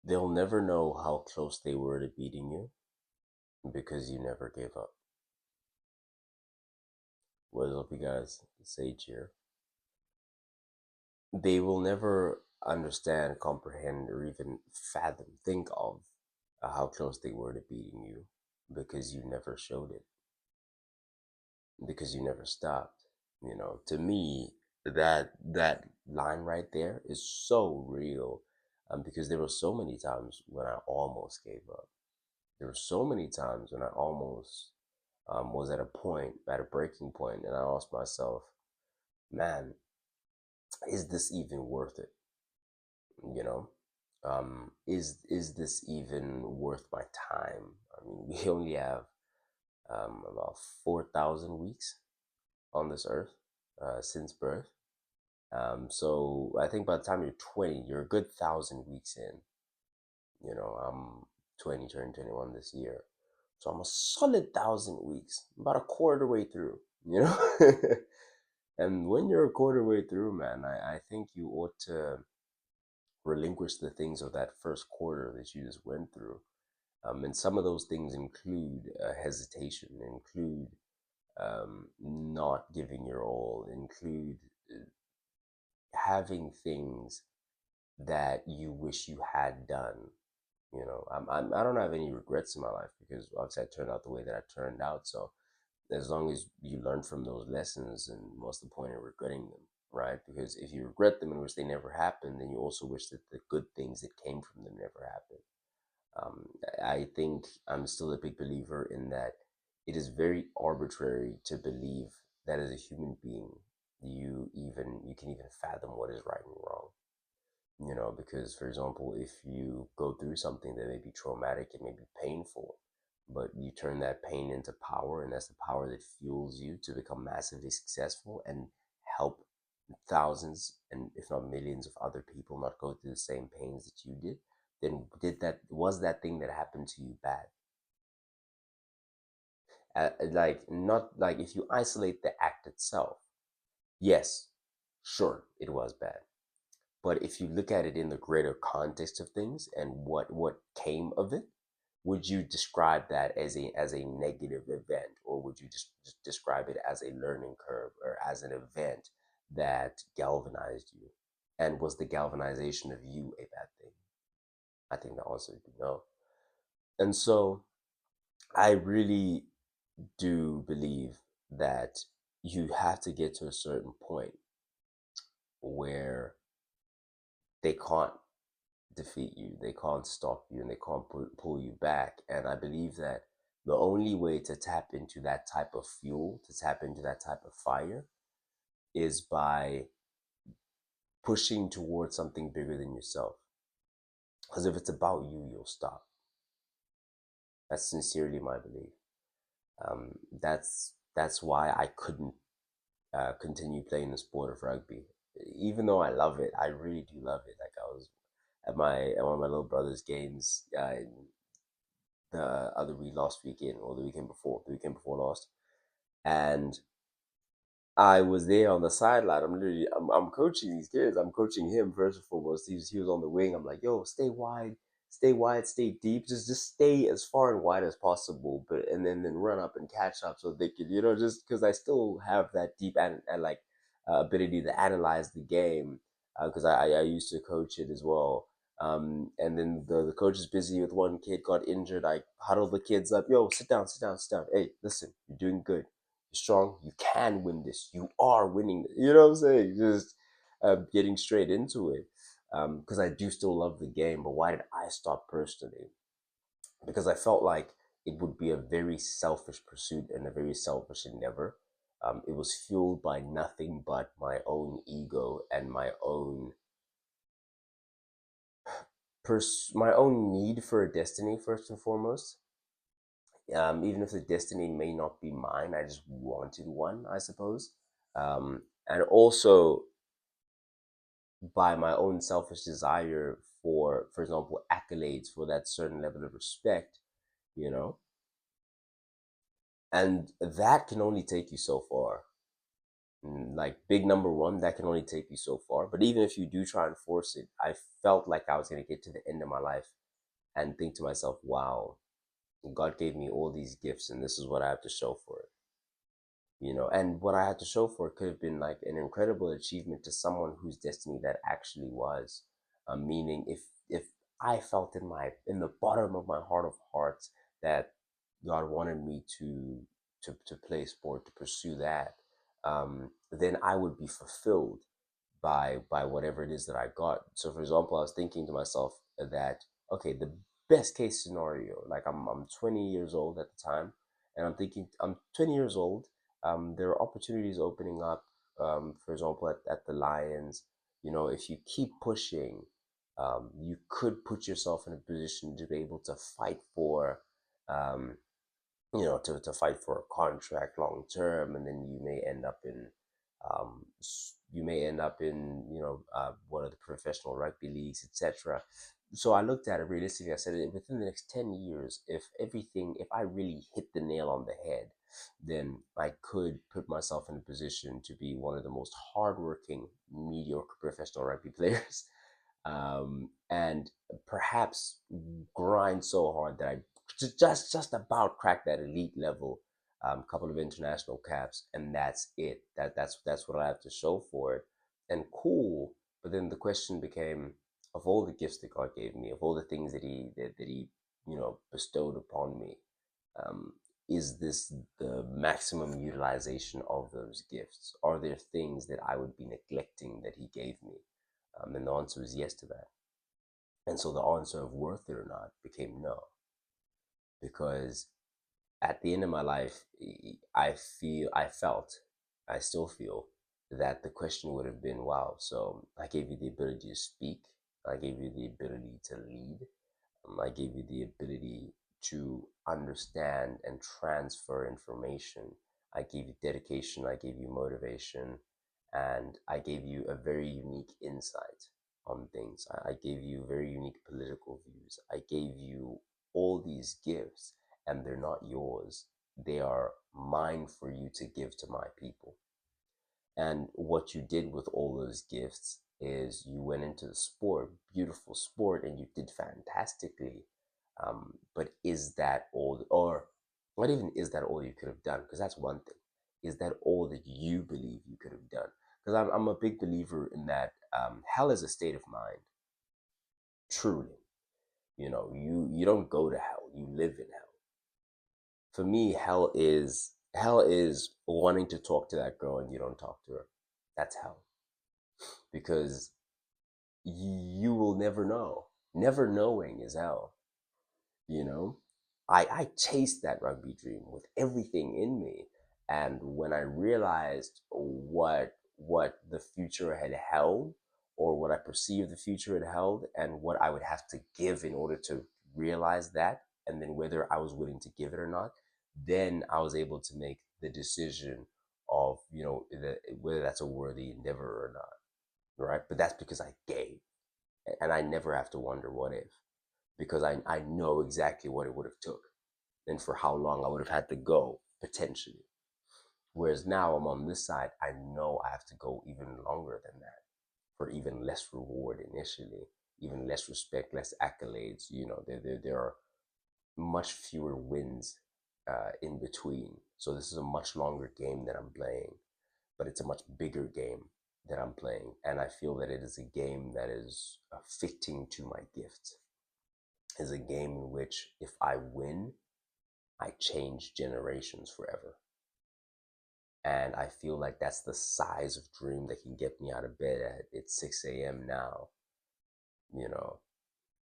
They'll never know how close they were to beating you because you never gave up. What is up, you guys? Sage here. They will never understand, comprehend, or even fathom, think of how close they were to beating you because you never showed it, because you never stopped. To me, that line right there is so real, because there were so many times when I almost gave up. There were so many times when I almost was at a point, at a breaking point, and I asked myself, man, is this even worth it? You know, is this even worth my time? I mean, we only have about 4,000 weeks on this earth since birth. So I think by the time you're 20, you're a good 1,000 weeks in. I'm 20, turning 21 this year. So I'm a solid 1,000 weeks, about a quarter way through, you know? And when you're a quarter way through, man, I think you ought to relinquish the things of that first quarter that you just went through. And some of those things include hesitation, include not giving your all, include uh, having things that you wish you had done. I don't have any regrets in my life because obviously I turned out the way that I turned out. So as long as you learn from those lessons, and what's the point of regretting them, right? Because if you regret them and wish they never happened, then you also wish that the good things that came from them never happened. Um, I think I'm still a big believer in that it is very arbitrary to believe that as a human being, you can even fathom what is right and wrong. Because for example, if you go through something that may be traumatic, it may be painful, but you turn that pain into power, and that's the power that fuels you to become massively successful and help thousands and if not millions of other people not go through the same pains that you did. Then was that thing that happened to you bad? Like, not like, if you isolate the act itself, yes, sure, it was bad. But if you look at it in the greater context of things and what came of it, would you describe that as a negative event, or would you just describe it as a learning curve, or as an event that galvanized you? And was the galvanization of you a bad thing? I think the answer would be no. And so I really do believe that you have to get to a certain point where they can't defeat you, they can't stop you, and they can't pull you back. And I believe that the only way to tap into that type of fuel, to tap into that type of fire, is by pushing towards something bigger than yourself. Because if it's about you, you'll stop. That's sincerely my belief. That's why I couldn't continue playing the sport of rugby, even though I love it. I really do love it. Like, I was at one of my little brother's games the other week, last weekend, or the weekend before last, and I was there on the sideline. I'm coaching these kids. I'm coaching him first and foremost. He was on the wing. I'm like, yo, stay wide, stay deep. Just stay as far and wide as possible, but and then run up and catch up so they can, just because I still have that deep and like ability to analyze the game, because I used to coach it as well. And then the coach is busy with one kid got injured. I huddle the kids up. Yo, sit down, sit down, sit down. Hey, listen, you're doing good, strong. You can win this. You are winning this. You know what I'm saying? Just getting straight into it. Because I do still love the game. But why did I stop personally? Because I felt like it would be a very selfish pursuit and a very selfish endeavor. It was fueled by nothing but my own ego and my own need for a destiny, first and foremost. Even if the destiny may not be mine, I just wanted one, I suppose. And also by my own selfish desire for example, accolades, for that certain level of respect, you know, and that can only take you so far. Like big number one, that can only take you so far. But even if you do try and force it, I felt like I was going to get to the end of my life and think to myself, wow, God gave me all these gifts and this is what I have to show for it. And what I had to show for it could have been like an incredible achievement to someone whose destiny that actually was. Meaning, if I felt in the bottom of my heart of hearts that God wanted me to play sport, to pursue that, then I would be fulfilled by whatever it is that I got. So, for example, I was thinking to myself that, okay, the best case scenario, like I'm 20 years old at the time, and I'm thinking I'm 20 years old. There are opportunities opening up. For example, at the Lions, if you keep pushing, you could put yourself in a position to be able to fight for. Um, to fight for a contract long term, and then you may end up in one of the professional rugby leagues, etc. So I looked at it realistically. I said within the next 10 years, if I really hit the nail on the head, then I could put myself in a position to be one of the most hardworking, mediocre professional rugby players, and perhaps grind so hard that I just about crack that elite level, couple of international caps, and that's it. That's what I have to show for it, and cool. But then the question became, of all the gifts that God gave me, of all the things that He bestowed upon me, um, is this the maximum utilization of those gifts? Are there things that I would be neglecting that He gave me? And the answer is yes to that. And so the answer of worth it or not became no, because at the end of my life, I felt, I still feel that the question would have been, wow, so I gave you the ability to speak, I gave you the ability to lead, I gave you the ability to understand and transfer information. I gave you dedication, I gave you motivation, and I gave you a very unique insight on things. I gave you very unique political views. I gave you all these gifts, and they're not yours. They are mine for you to give to my people. And what you did with all those gifts is you went into the sport, beautiful sport, and you did fantastically. But is that all, or not even is that all you could have done? Because that's one thing. Is that all that you believe you could have done? Because I'm a big believer in that hell is a state of mind, truly. You don't go to hell, you live in hell. For me, hell is wanting to talk to that girl and you don't talk to her. That's hell, because you will never know. Never knowing is hell, you know? I chased that rugby dream with everything in me. And when I realized what the future had held, or what I perceived the future had held, and what I would have to give in order to realize that, and then whether I was willing to give it or not, then I was able to make the decision of, whether that's a worthy endeavor or not, right? But that's because I gave, and I never have to wonder what if, because I know exactly what it would have took and for how long I would have had to go potentially. Whereas now I'm on this side, I know I have to go even longer than that for even less reward initially, even less respect, less accolades. There are much fewer wins in between. So this is a much longer game that I'm playing, but it's a much bigger game that I'm playing. And I feel that it is a game that is fitting to my gift. Is a game in which if I win, I change generations forever. And I feel like that's the size of dream that can get me out of bed at it's 6 a.m. now, you know.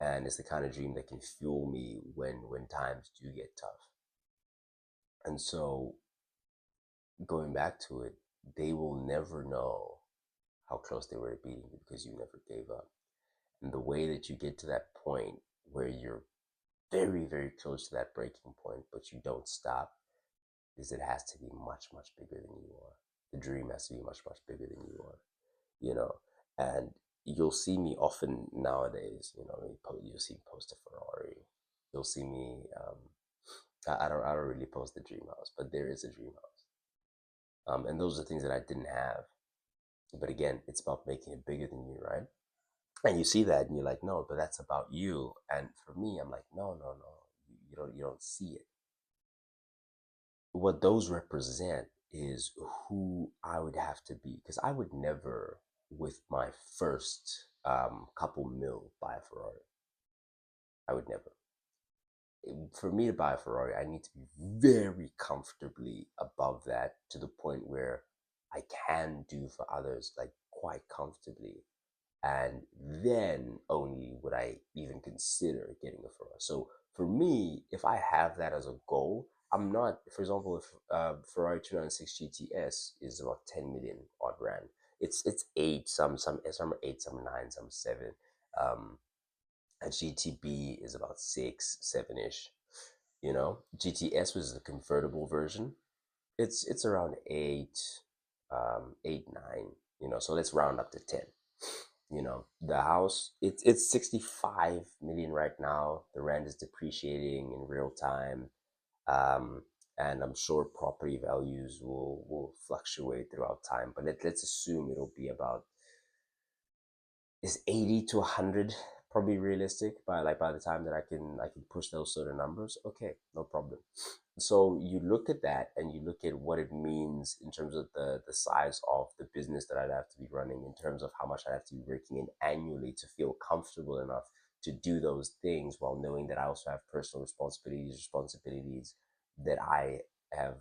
And it's the kind of dream that can fuel me when times do get tough. And so going back to it, they will never know how close they were to beating you because you never gave up. And the way that you get to that point where you're very, very close to that breaking point, but you don't stop, is it has to be much, much bigger than you are. The dream has to be much, much bigger than you are, you know. And you'll see me often nowadays, you'll see me post a Ferrari. You'll see me, I don't really post the dream house, but there is a dream house. And those are things that I didn't have. But again, it's about making it bigger than you, right? And you see that and you're like, no, but that's about you. And for me, I'm like, no, no, no. You don't see it. What those represent is who I would have to be. Because I would never, with my first couple mil, buy a Ferrari. I would never. For me to buy a Ferrari, I need to be very comfortably above that to the point where I can do for others like quite comfortably. And then only would I even consider getting a Ferrari. So for me, if I have that as a goal, I'm not, for example, if Ferrari 296 GTS is about 10 million odd rand. It's eight, some are eight, some are nine, some seven. Um, a GTB is about six, seven ish. GTS was the convertible version. It's around eight, eight, nine. So let's round up to 10. The house, it's 65 million right now. The rand is depreciating in real time. Um, and I'm sure property values will fluctuate throughout time. But let's assume it'll be about, is 80 to 100 probably realistic by the time that I can push those sort of numbers. Okay, no problem. So you look at that and you look at what it means in terms of the size of the business that I'd have to be running, in terms of how much I'd have to be raking in annually to feel comfortable enough to do those things, while knowing that I also have personal responsibilities that I have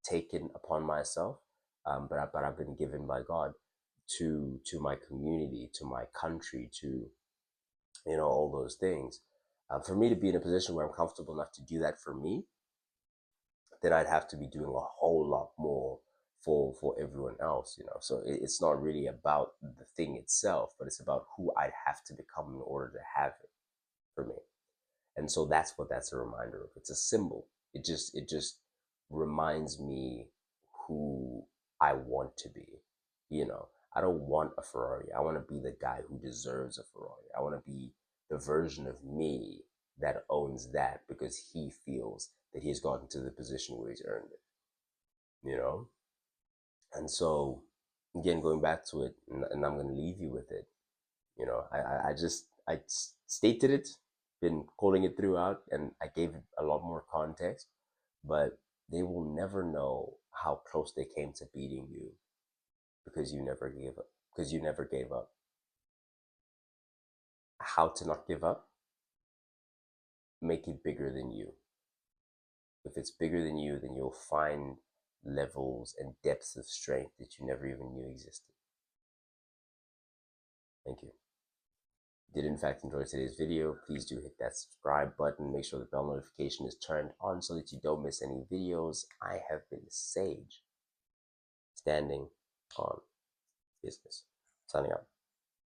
taken upon myself, but I've been given by God to my community, to my country, to all those things. For me to be in a position where I'm comfortable enough to do that for me, then I'd have to be doing a whole lot more for everyone else. So it's not really about the thing itself, but it's about who I'd have to become in order to have it for me. And so that's what that's a reminder of. It's a symbol. It just reminds me who I want to be. I don't want a Ferrari. I want to be the guy who deserves a Ferrari. I want to be the version of me that owns that because he feels that he's gotten to the position where he's earned it. You know? And so again, going back to it, and I'm going to leave you with it. I stated it, been calling it throughout, and I gave it a lot more context, but they will never know how close they came to beating you because you never gave up. Because you never gave up. How to not give up? Make it bigger than you. If it's bigger than you, then you'll find levels and depths of strength that you never even knew existed. Thank you. Did in fact enjoy today's video, please do hit that subscribe button. Make sure the bell notification is turned on so that you don't miss any videos. I have been Sage, standing on business. Signing out.